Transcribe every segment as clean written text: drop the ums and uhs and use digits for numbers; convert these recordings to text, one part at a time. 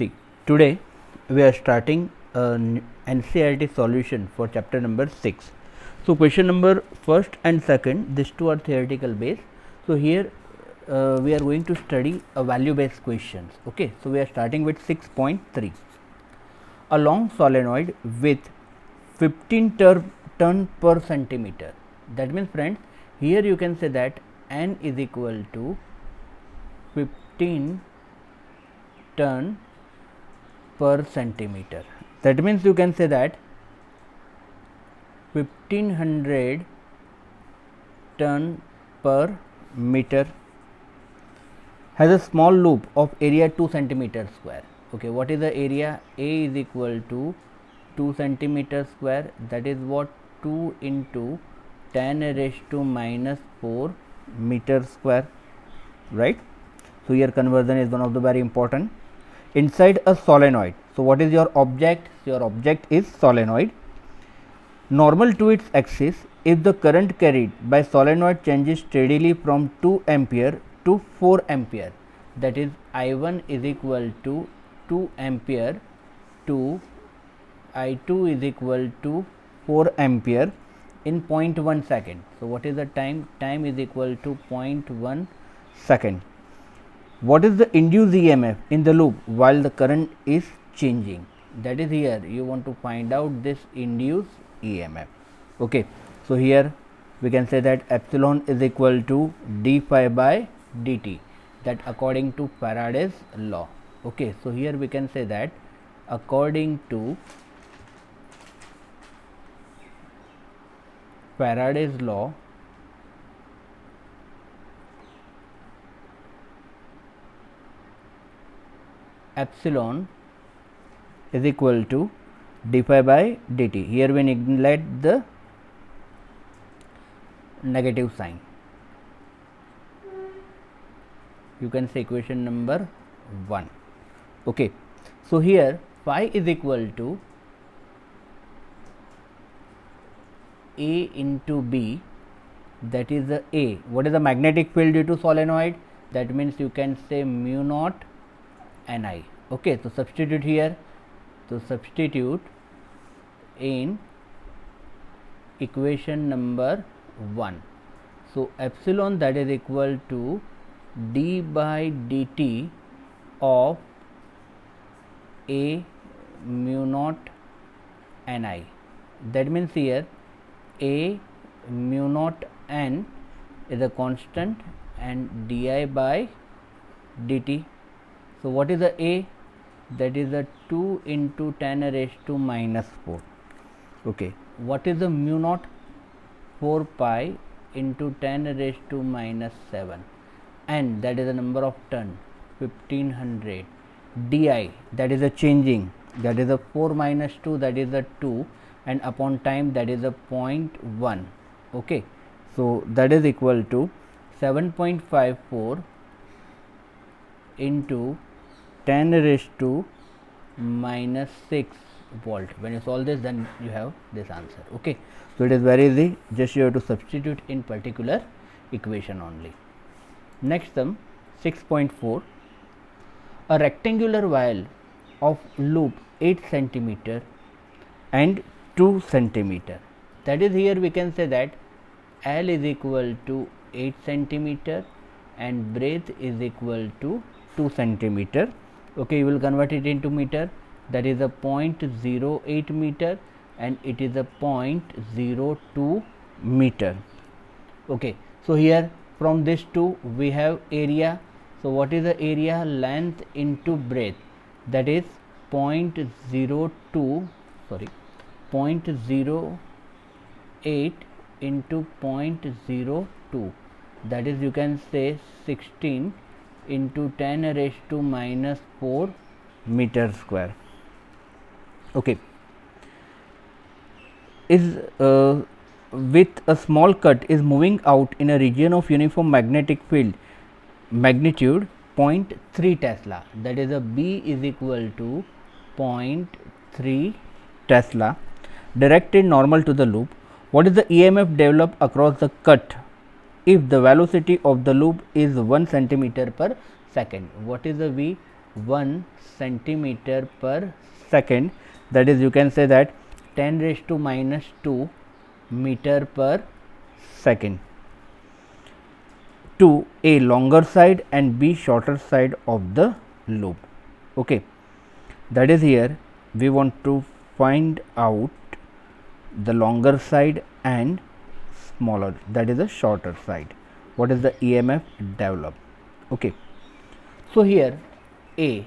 See, today we are starting an NCERT solution for chapter number 6. So, question number first and second, these two are theoretical based. So, here we are going to study a value based questions. Okay. So, we are starting with 6.3. A long solenoid with 15 turn per centimeter. That means, friends, here you can say that N is equal to 15 turn per centimeter. That means you can say that 1500 turn per meter has a small loop of area 2 centimeter square. Okay, what is the area? A is equal to 2 centimeter square, that is what 2 into 10 raised to minus 4 meter square, right? So, here conversion is one of the very important. Inside a solenoid. So, what is your object? Your object is solenoid. Normal to its axis, if the current carried by solenoid changes steadily from 2 ampere to 4 ampere, that is I1 is equal to 2 ampere to I2 is equal to 4 ampere in 0.1 second. So, what is the time? Time is equal to 0.1 second. What is the induced EMF in the loop while the current is changing? That is, here you want to find out this induced EMF. Okay. So, here we can say that epsilon is equal to d phi by dt, that according to Faraday's law. Okay. So, here we can say that according to Faraday's law, epsilon is equal to d phi by dt. Here we neglect the negative sign. You can say equation number 1. Okay. So, here phi is equal to A into B, that is the A. What is the magnetic field due to solenoid? That means you can say mu naught Ni. Okay. So, substitute here. So, substitute in equation number 1. So, epsilon, that is equal to d by dt of A mu naught Ni. That means here A mu naught n is a constant and di by dt. So, what is the A? That is the 2 into 10 raised to minus 4. Okay. What is the mu naught? 4 pi into 10 raised to minus 7, and that is the number of turn 1500. Di, that is a changing, that is a 4 minus 2, that is a 2, and upon time, that is a 0.1. Okay. So, that is equal to 7.54 into 10 raised to minus 6 volt. When you solve this, then you have this answer. Okay. So, it is very easy, just you have to substitute in particular equation only. Next sum 6.4. A rectangular vial of loop 8 centimeter and 2 centimeter. That is, here we can say that L is equal to 8 centimeter and breadth is equal to 2 centimeter. Okay, you will convert it into meter, that is a 0.08 meter and it is a 0.02 meter. Okay. So, here from this two we have area. So, what is the area? Length into breadth, that is 0.08 into 0.02, that is you can say 16 into 10 raised to minus 4 meter square. Okay. Is with a small cut is moving out in a region of uniform magnetic field magnitude 0.3 Tesla, that is a B is equal to 0.3 Tesla, directed normal to the loop. What is the EMF developed across the cut if the velocity of the loop is 1 centimeter per second? What is the V? 1 centimeter per second, that is you can say that 10 raised to minus 2 meter per second to A longer side and B shorter side of the loop. Okay, that is here we want to find out the longer side and smaller, that is the shorter side. What is the EMF developed? Okay, so here A,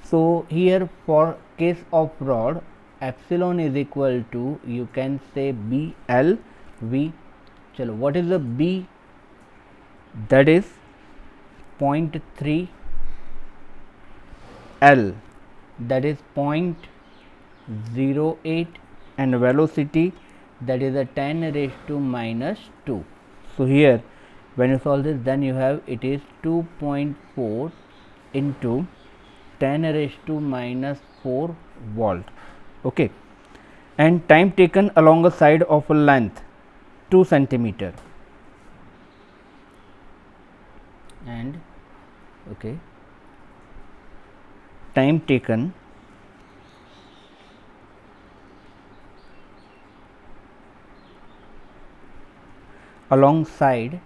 so here for case of rod, epsilon is equal to, you can say BL V. Chalo, what is the B? That is 0.3, L that is 0.08, and velocity that is a 10 raised to minus 2. So here when you solve this, then you have it is 2.4 into 10 raised to minus 4 volt. Okay, and time taken along a side of a length 2 centimeter, and okay, time taken alongside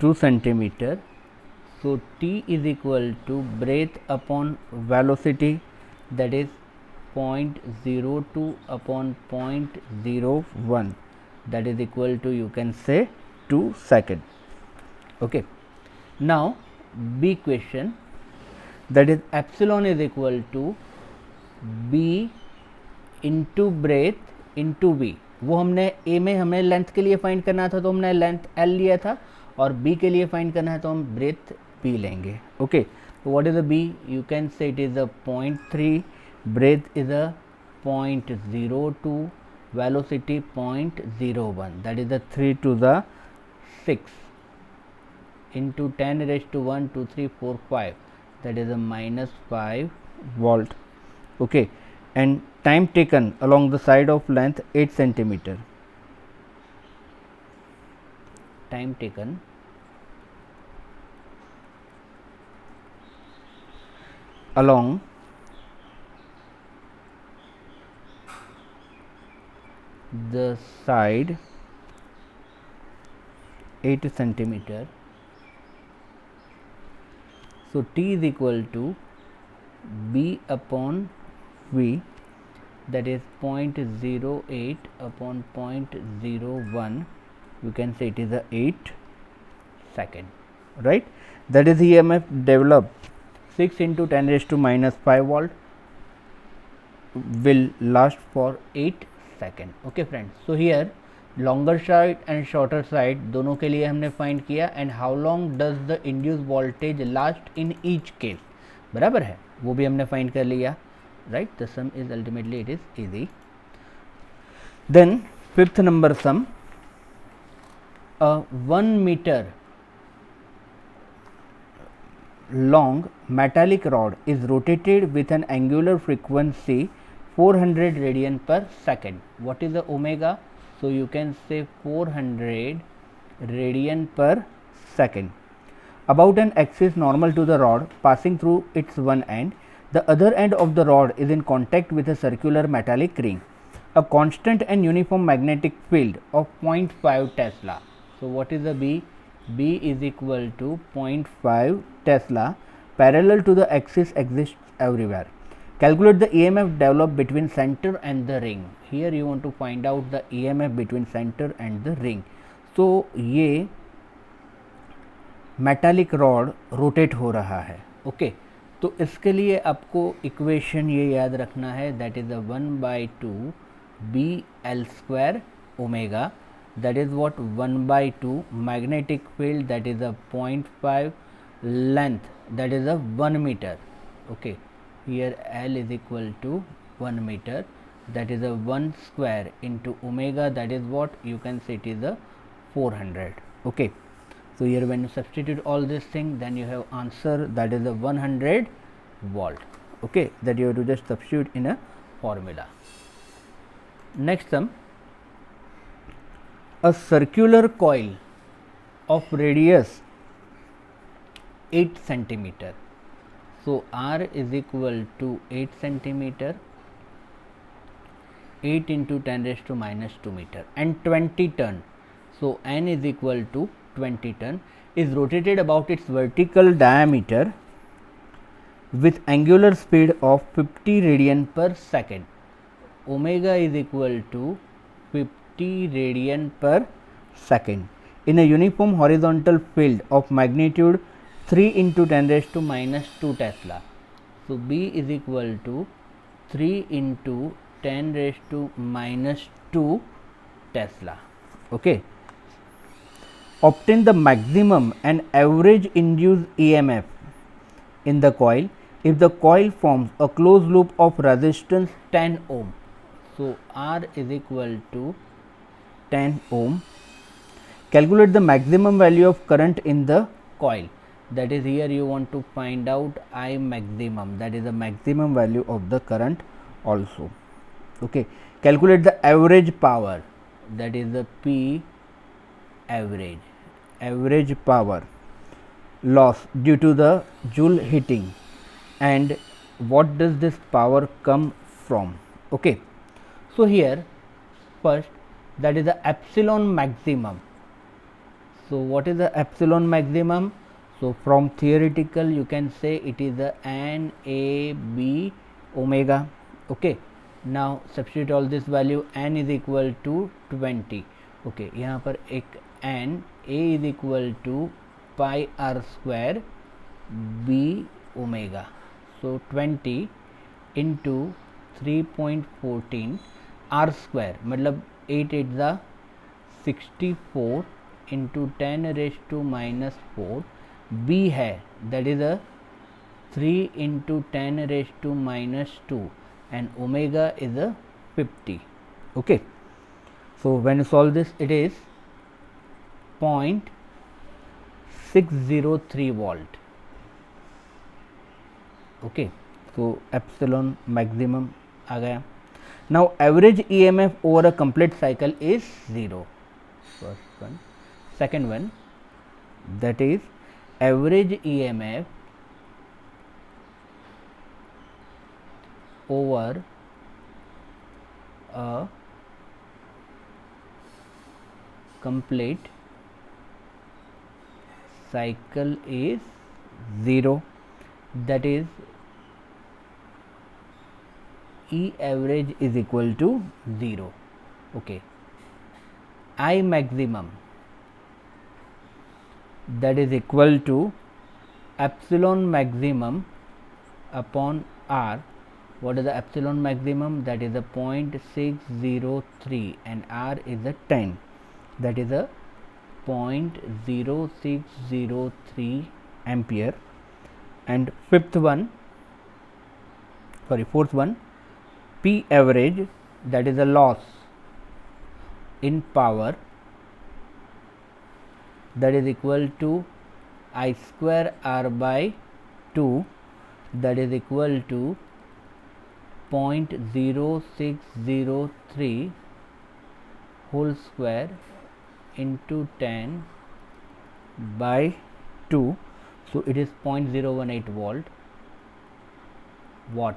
two centimeter. So T is equal to breadth upon velocity, that is 0.02 upon 0.01, that is equal to, you can say 2 seconds. Okay, now B question, that is epsilon is equal to B into breadth into B. वो हमने ए में हमें length के लिए find करना था तो हमने लेंथ एल लिया था, और बी के लिए फाइंड करना है तो हम ब्रेथ बी लेंगे. ओके, तो what is the B? You can say it is a 0.3, breadth is a 0.02, velocity 0.01, that is the 3 to the 6 into 10 raised to 1 2 3 4 5, that is a minus 5 volt. Okay, and time taken along the side of length 8 centimeter. Time taken along the side 8 centimeter. So T is equal to B upon V, that is 0.08 upon 0.01, you can say it is a 8 second, right? That is EMF developed 6 into 10 raised to minus 5 volt, will last for 8 second. Okay friends, so here longer side and shorter side दोनों के लिए हमने find किया, and how long does the induce voltage last in each case, बराबर है, वो भी हमने फाइंड कर लिया, right? The sum is ultimately it is easy. Then fifth number sum, a 1 meter long metallic rod is rotated with an angular frequency 400 radian per second. What is the omega? So you can say 400 radian per second about an axis normal to the rod passing through its one end. The other end of the rod is in contact with a circular metallic ring. A constant and uniform magnetic field of 0.5 Tesla. So what is the B? B is equal to 0.5 Tesla parallel to the axis exists everywhere. Calculate the EMF developed between center and the ring. Here you want to find out the EMF between center and the ring. So ये metallic rod rotate हो रहा है. Okay, तो इसके लिए आपको equation ये याद रखना है, that is a 1/2 BL² omega, that is what 1/2 magnetic field, that is a 0.5 length, that is a 1 meter. Okay, here L is equal to 1 meter, that is a 1 square into omega, that is what you can say it is a 400. Okay, so here when you substitute all this thing, then you have answer, that is a 100 volt. Okay, that you have to just substitute in a formula. Next sum, a circular coil of radius 8 centimeter. So R is equal to 8 centimeter, 8 into 10 raised to minus 2 meter, and 20 ton. So N is equal to 20 ton, is rotated about its vertical diameter with angular speed of 50 radian per second. Omega is equal to 50 radian per second in a uniform horizontal field of magnitude 3 into 10 raised to minus 2 Tesla. So B is equal to 3 into 10 raised to minus 2 Tesla. Okay. Obtain the maximum and average induced EMF in the coil if the coil forms a closed loop of resistance 10 ohm. So R is equal to 10 ohm. Calculate the maximum value of current in the coil. That is, here you want to find out I maximum, that is the maximum value of the current also. Okay. Calculate the average power, that is the P average, average power loss due to the joule heating, and what does this power come from. Okay. So here first, that is the epsilon maximum. So what is the epsilon maximum? So from theoretical you can say it is the NAB omega. Okay. Now substitute all this value. N is equal to 20. Okay. यहाँ पर एक N, A is equal to pi r square B omega. So 20 into 3.14 r square, मतलब 8 8 ज़ा 64 into 10 raised to minus 4. B है, that is a 3 into 10 raised to minus 2, and omega is a 50. Okay. So when you solve this, it is 0.603 volt. Okay. So epsilon maximum आ गया. Now average EMF over a complete cycle is 0. First one. Second one, that is average EMF over a complete cycle is 0, that is E average is equal to 0. Okay. I maximum, that is equal to epsilon maximum upon R. What is the epsilon maximum? That is a 0.603, and R is a 10, that is a 0.0603 ampere. And fourth one, P average, that is a loss in power, that is equal to I square R by 2, that is equal to 0.0603 whole square into 10 by 2. So it is 0.018 watt.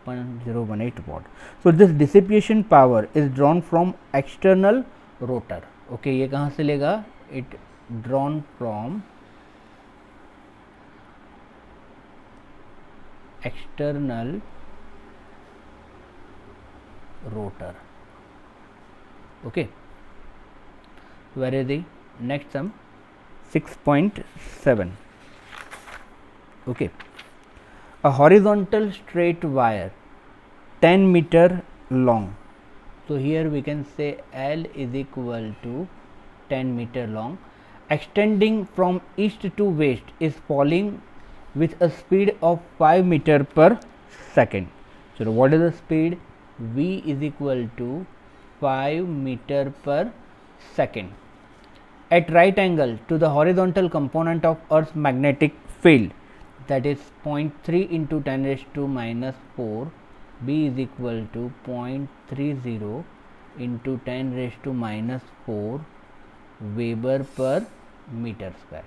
0.018 watt. So this dissipation power is drawn from external rotor. Okay, ये कहाँ से लेगा? It drawn from external rotor. Okay. Where is the next sum? 6.7. Okay. A horizontal straight wire 10 meter long. So here we can say L is equal to 10 meter long, extending from east to west, is falling with a speed of 5 meter per second. So what is the speed? V is equal to 5 meter per second at right angle to the horizontal component of Earth's magnetic field, that is 0.3 into 10 raised to minus 4. B is equal to 0.30 into 10 raised to minus 4 Weber per meter square.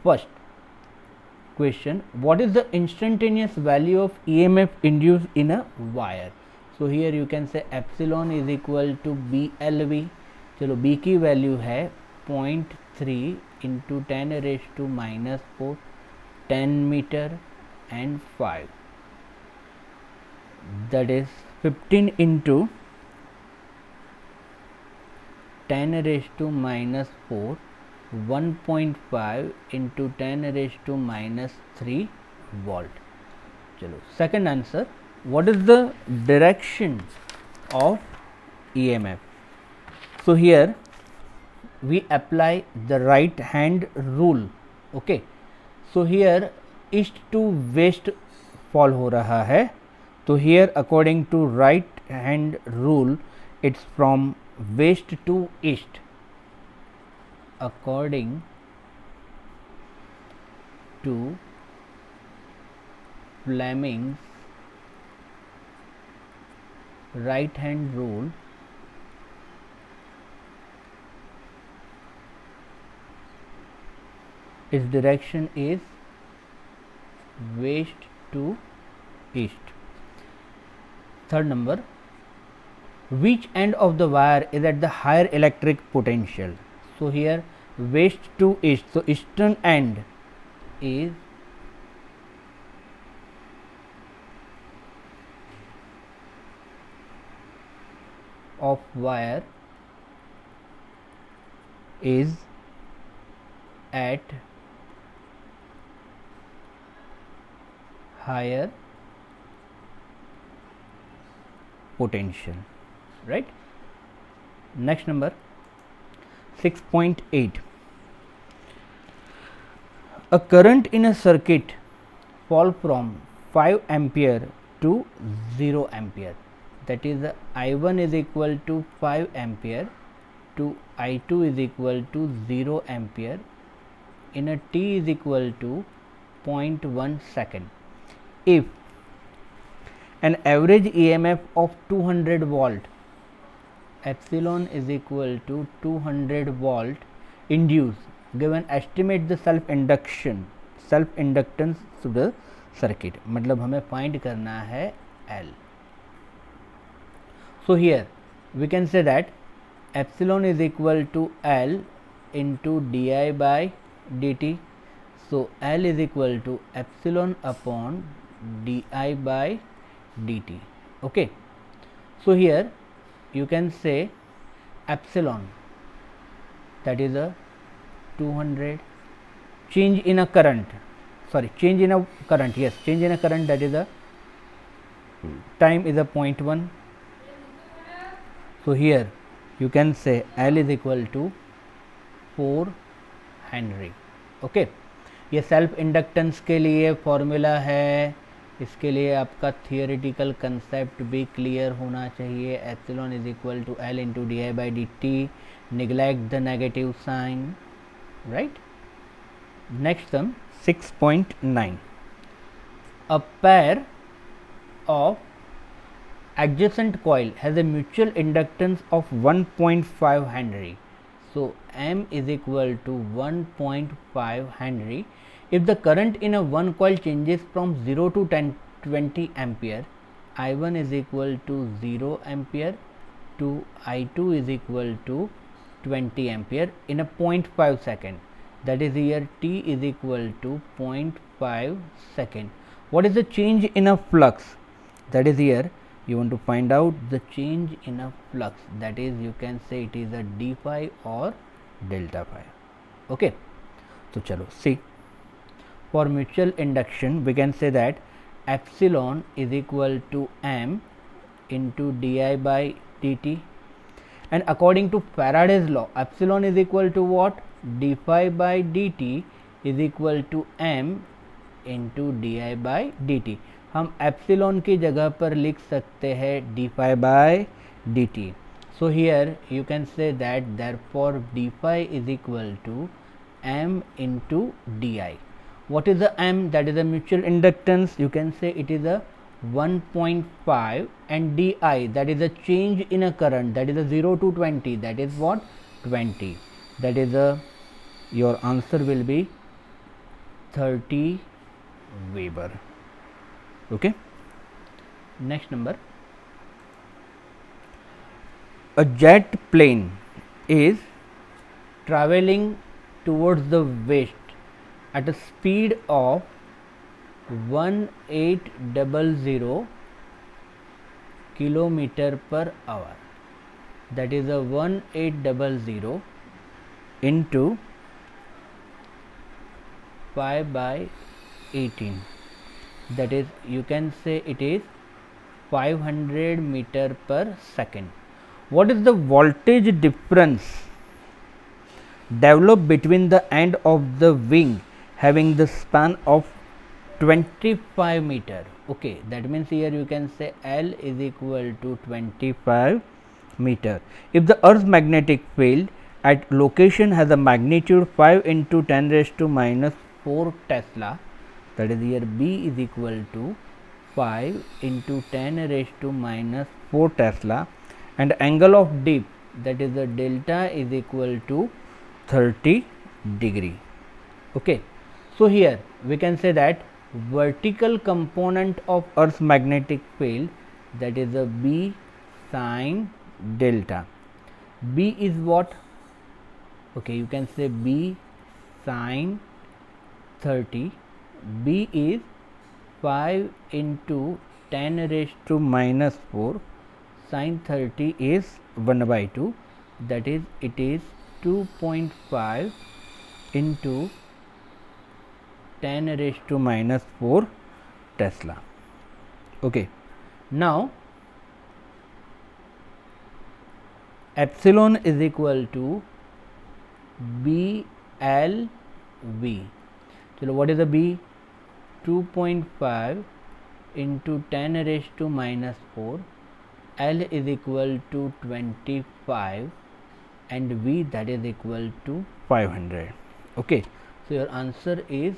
First question, what is the instantaneous value of EMF induced in a wire? So here you can say epsilon is equal to BLV. चलो B की value है 0.3 into 10⁻⁻⁴ 10 metre and 5, that is 15 into 10⁻⁻⁴ 1.5 into 10⁻³ volt. चलो second answer, what is the direction of EMF? So here we apply the right hand rule. Okay, so here east to west fall हो रहा है, तो here according to right hand rule it's from west to east. According to Fleming's right hand rule, its direction is west to east. Third number, which end of the wire is at the higher electric potential? So here west to east, so eastern end is of wire is at higher potential, right? Next number 6.8, a current in a circuit fall from 5 ampere to 0 ampere, that is I1 is equal to 5 ampere to I2 is equal to 0 ampere in a t is equal to 0.1 second. If an average EMF of 200 volt, epsilon is equal to 200 volt induced, given estimate the self inductance to the circuit, मतलब हमें find करना है L. So here we can say that epsilon is equal to L into di by dt. So L is equal to epsilon upon di by dt. Okay, so here you can say epsilon, that is a 200, change in a current, change in a current, that is a time is a 0.1. So here you can say L is equal to 4 Henry. Okay, ये self inductance के लिए formula है, इसके लिए आपका theoretical concept भी clear होना चाहिए. Epsilon is equal to L into D I by D T, neglect the negative sign, right. Next sum 6.9, a pair of adjacent coil has a mutual inductance of 1.5 Henry. So M is equal to 1.5 Henry. If the current in a one coil changes from 0 to 20 ampere, I1 is equal to 0 ampere to I2 is equal to 20 ampere in a 0.5 second. That is here T is equal to 0.5 second. What is the change in a flux? That is here you want to find out the change in a flux, that is you can say it is a d phi or delta phi. Okay, so chalo see, for mutual induction we can say that epsilon is equal to m into di by dt, and according to Faraday's law epsilon is equal to what? d phi by dt is equal to m into di by dt. हम epsilon की जगह पर लिख सकते हैं D phi by D T. So here you can say that therefore D phi is equal to M into D I. What is the M? That is the mutual inductance. You can say it is a 1.5 and di, that is a change in a current, that is a 0 to 20, that is what? 20. that is your answer will be 30 Weber. Okay. Next number, a jet plane is traveling towards the west at a speed of 1800 kilometer per hour. That is a 1800 into 5 by 18. That is, you can say it is 500 meter per second. What is the voltage difference developed between the end of the wing having the span of 25 meter? Okay, that means here you can say L is equal to 25 meter. If the Earth's magnetic field at location has a magnitude 5 into 10 raised to minus 4 Tesla, that is here B is equal to 5 into 10 raised to minus 4 Tesla, and angle of dip, that is the delta, is equal to 30 degree. Okay. So here we can say that vertical component of Earth's magnetic field, that is a B sin delta. B is what? Okay, you can say B sin 30. B is 5 into 10 raised to minus 4. Sin 30 is 1 by 2, that is it is 2.5 into 10 raised to minus 4 Tesla. Okay. Now epsilon is equal to BLV. So what is the B? 2.5 into 10 raised to minus 4. L is equal to 25 and V, that is equal to 500. Okay. So your answer is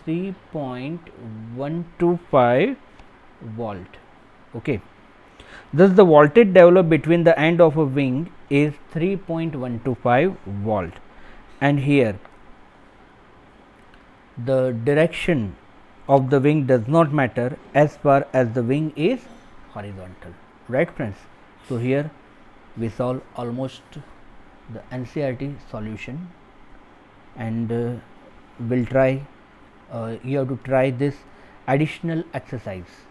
3.125 volt. Okay. Thus the voltage developed between the end of a wing is 3.125 volt, and here the direction of the wing does not matter as far as the wing is horizontal, right friends? So here we solve almost the NCERT solution, and we'll try you have to try this additional exercise.